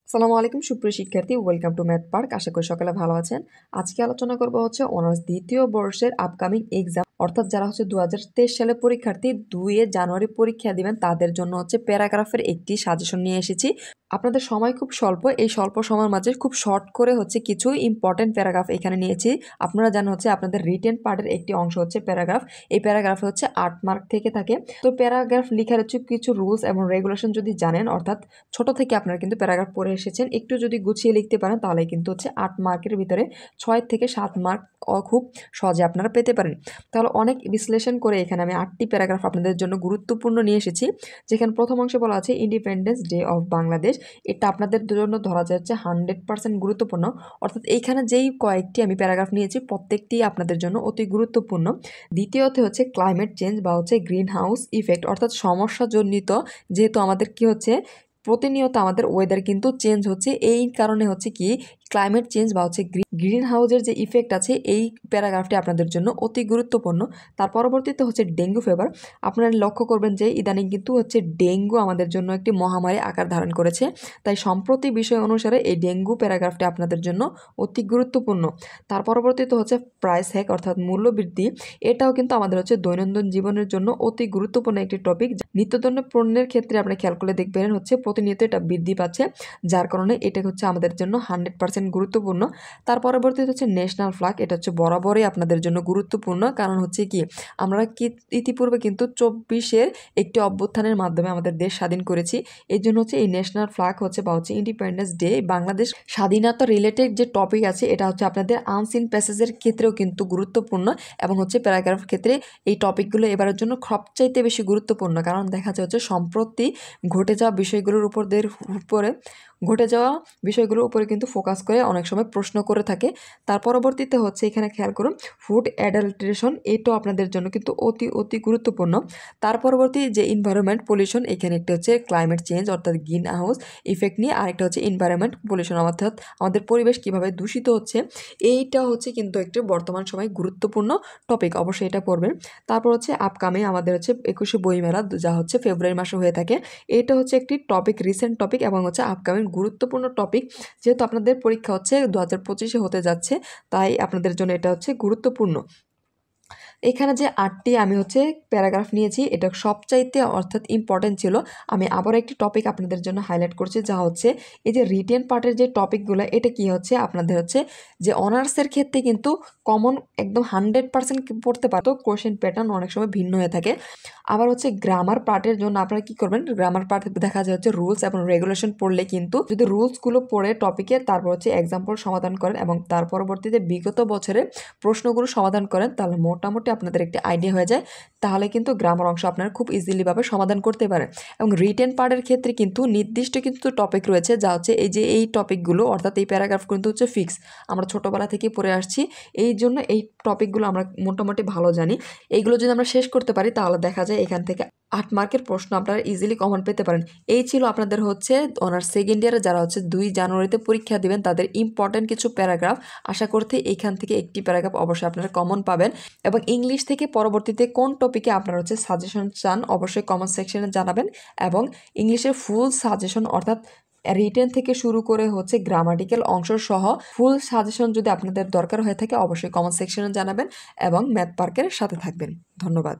আসসালামু আলাইকুম সুপ্রিয় শিক্ষার্থী, ওয়েলকাম টু ম্যাথ পার্ক। আশা করি সকালে ভালো আছেন। আজকে আলোচনা করব হচ্ছে অনার্স দ্বিতীয় বর্ষের আপকামিং এক্সাম, অর্থাৎ যারা হচ্ছে 2023 সালে পরীক্ষার্থী 2 জানুয়ারি পরীক্ষা দিবেন তাদের জন্য হচ্ছে প্যারাগ্রাফের একটি সাজেশন নিয়ে এসেছি। আপনাদের সময় খুব স্বল্প, এই স্বল্প সময়ের মাঝে খুব শর্ট করে হচ্ছে কিছু ইম্পর্টেন্ট প্যারাগ্রাফ এখানে নিয়েছি। আপনারা জানেন হচ্ছে আপনাদের রিটেন পার্টের একটি অংশ হচ্ছে প্যারাগ্রাফ। এই প্যারাগ্রাফে হচ্ছে 8 মার্ক থেকে থাকে। তো প্যারাগ্রাফ লেখার হচ্ছে কিছু রুলস এবং রেগুলেশন যদি জানেন, অর্থাৎ ছোট থেকে আপনারা কিন্তু প্যারাগ্রাফ পড়ে এসেছেন, একটু যদি গুছিয়ে লিখতে পারেন তাহলে কিন্তু হচ্ছে 8 মার্কের ভিতরে 6 থেকে 7 মার্ক খুব সহজে আপনারা পেতে পারেন। তাহলে অনেক বিশ্লেষণ করে এখানে আমি 8টি প্যারাগ্রাফ আপনাদের জন্য গুরুত্বপূর্ণ নিয়ে এসেছি। যেখানে প্রথম অংশে বলা আছে ইন্ডিপেন্ডেন্স ডে অফ বাংলাদেশ। এটা আপনাদের জন্য ধরা যাচ্ছে 100% গুরুত্বপূর্ণ। অর্থাৎ এইখানে যেই কয়েকটি আমি প্যারাগ্রাফ নিয়েছি প্রত্যেকটি আপনাদের জন্য অতি গুরুত্বপূর্ণ। দ্বিতীয়ত হচ্ছে ক্লাইমেট চেঞ্জ বা হচ্ছে গ্রিন হাউস ইফেক্ট, অর্থাৎ সমস্যাজনিত, যেহেতু আমাদের কি হচ্ছে প্রতিনিয়ত আমাদের ওয়েদার কিন্তু চেঞ্জ হচ্ছে, এই কারণে হচ্ছে কি ক্লাইমেট চেঞ্জ বা হচ্ছে গ্রিন হাউসের যে ইফেক্ট আছে, এই প্যারাগ্রাফটি আপনাদের জন্য অতি গুরুত্বপূর্ণ। তার পরবর্তীতে হচ্ছে ডেঙ্গু ফিভার। আপনারা লক্ষ্য করবেন যে ইদানিং কিন্তু হচ্ছে ডেঙ্গু আমাদের জন্য একটি মহামারী আকার ধারণ করেছে, তাই সম্প্রতি বিষয় অনুসারে এই ডেঙ্গু প্যারাগ্রাফটি আপনাদের জন্য অতি গুরুত্বপূর্ণ। তার পরবর্তীতে হচ্ছে প্রাইস হ্যাক, অর্থাৎ মূল্য বৃদ্ধি। এটাও কিন্তু আমাদের হচ্ছে দৈনন্দিন জীবনের জন্য অতি গুরুত্বপূর্ণ একটি টপিক। নিত্যদিন পণ্যের ক্ষেত্রে আপনি খেয়াল করলে দেখবেন হচ্ছে প্রতিনিয়ত এটা বৃদ্ধি পাচ্ছে, যার কারণে এটা হচ্ছে আমাদের জন্য 100% গুরুত্বপূর্ণ। তার পরবর্তীতে হচ্ছে ন্যাশনাল ফ্ল্যাগ। এটা হচ্ছে বরাবরই আপনাদের জন্য গুরুত্বপূর্ণ, কারণ হচ্ছে কি আমরা কি ইতিপূর্বে কিন্তু 24-এর একটি অভ্যুত্থানের মাধ্যমে আমাদের দেশ স্বাধীন করেছি। এই জন্য হচ্ছে এই ন্যাশনাল ফ্ল্যাগ হচ্ছে বা হচ্ছে ইন্ডিপেন্ডেন্স ডে, বাংলাদেশ স্বাধীনতা রিলেটেড যে টপিক আছে এটা হচ্ছে আপনাদের আনসিন প্যাসেজের ক্ষেত্রেও কিন্তু গুরুত্বপূর্ণ, এবং হচ্ছে প্যারাগ্রাফ ক্ষেত্রে এই টপিকগুলো এবারের জন্য সবচাইতে বেশি গুরুত্বপূর্ণ। কারণ দেখা যাচ্ছে সম্প্রতি ঘটে যাওয়া বিষয়গুলোর উপরে ঘটে যাওয়া বিষয়গুলোর উপরে কিন্তু ফোকাস করে অনেক সময় প্রশ্ন করে থাকে। তার পরবর্তীতে হচ্ছে এখানে খেয়াল করুন ফুড অ্যাডাল্ট্রেশন, এটাও আপনাদের জন্য কিন্তু অতি গুরুত্বপূর্ণ। তার পরবর্তী যে এনভায়রনমেন্ট পলিউশন, এখানে একটা হচ্ছে ক্লাইমেট চেঞ্জ অর্থাৎ গ্রিন হাউস ইফেক্ট নিয়ে, আরেকটা হচ্ছে এনভায়রনমেন্ট পলিউশন অর্থাৎ আমাদের পরিবেশ কিভাবে দূষিত হচ্ছে। এইটা হচ্ছে কিন্তু একটি বর্তমান সময় গুরুত্বপূর্ণ টপিক, অবশ্যই এটা পড়বেন। তারপর হচ্ছে আপকামিং আমাদের হচ্ছে 21শে বইমেলা, যা হচ্ছে ফেব্রুয়ারি মাসে হয়ে থাকে। এটা হচ্ছে একটি টপিক, রিসেন্ট টপিক এবং হচ্ছে আপকামিং গুরুত্বপূর্ণ টপিক। যেহেতু আপনাদের পরীক্ষা হচ্ছে 2025-এ হতে যাচ্ছে, তাই আপনাদের জন্য এটা হচ্ছে গুরুত্বপূর্ণ। এখানে যে 8টি আমি হচ্ছে প্যারাগ্রাফ নিয়েছি, এটা সবচাইতে অর্থাৎ ইম্পর্টেন্ট ছিল। আমি আবার একটি টপিক আপনাদের জন্য হাইলাইট করছি, যা হচ্ছে এই যে রিটেন পার্টের যে টপিকগুলো, এটা কি হচ্ছে আপনাদের হচ্ছে যে অনার্সের ক্ষেত্রে কিন্তু কমন একদম 100% পড়তে পারতো, কোশ্চেন প্যাটার্ন অনেক সময় ভিন্ন হয়ে থাকে। আবার হচ্ছে গ্রামার পার্টের জন্য আপনারা কি করবেন, গ্রামার পার্ট দেখা যায় হচ্ছে রুলস এবং রেগুলেশন পড়লে কিন্তু যদি রুলসগুলো পড়ে টপিকে, তারপর হচ্ছে এক্সাম্পল সমাধান করেন এবং তার পরবর্তীতে বিগত বছরে প্রশ্নগুলো সমাধান করেন, তাহলে মোটামুটি আপনাদের একটি আইডিয়া হয়ে যায়। তাহলে কিন্তু গ্রামার অংশ আপনারা খুব ইজিলিভাবে সমাধান করতে পারেন। এবং রিটেন পার্টের ক্ষেত্রে কিন্তু নির্দিষ্ট কিন্তু টপিক রয়েছে, যা হচ্ছে এই যে এই টপিকগুলো, অর্থাৎ এই প্যারাগ্রাফ কিন্তু হচ্ছে ফিক্স, আমরা ছোটোবেলা থেকে পড়ে আসছি, এই জন্য এই টপিকগুলো আমরা মোটামুটি ভালো জানি। এইগুলো যদি আমরা শেষ করতে পারি তাহলে দেখা যায় এখান থেকে 8 মার্কের প্রশ্ন আপনারা ইজিলি কমন পেতে পারেন। এই ছিল আপনাদের হচ্ছে অনার্স সেকেন্ড ইয়ারে যারা হচ্ছে 2 জানুয়ারিতে পরীক্ষা দিবেন তাদের ইম্পর্টেন্ট কিছু প্যারাগ্রাফ। আশা করতে এইখান থেকে একটি প্যারাগ্রাফ অবশ্যই আপনারা কমন পাবেন। এবং ইংলিশ থেকে পরবর্তীতে কোন টপিকে আপনারা হচ্ছে সাজেশন চান অবশ্যই কমেন্ট সেকশনে জানাবেন। এবং ইংলিশের ফুল সাজেশন অর্থাৎ রিটেন থেকে শুরু করে হচ্ছে গ্রামাটিক্যাল অংশ সহ ফুল সাজেশন যদি আপনাদের দরকার হয়ে থাকে অবশ্যই কমেন্ট সেকশনে জানাবেন এবং ম্যাথ পার্কের সাথে থাকবেন। ধন্যবাদ।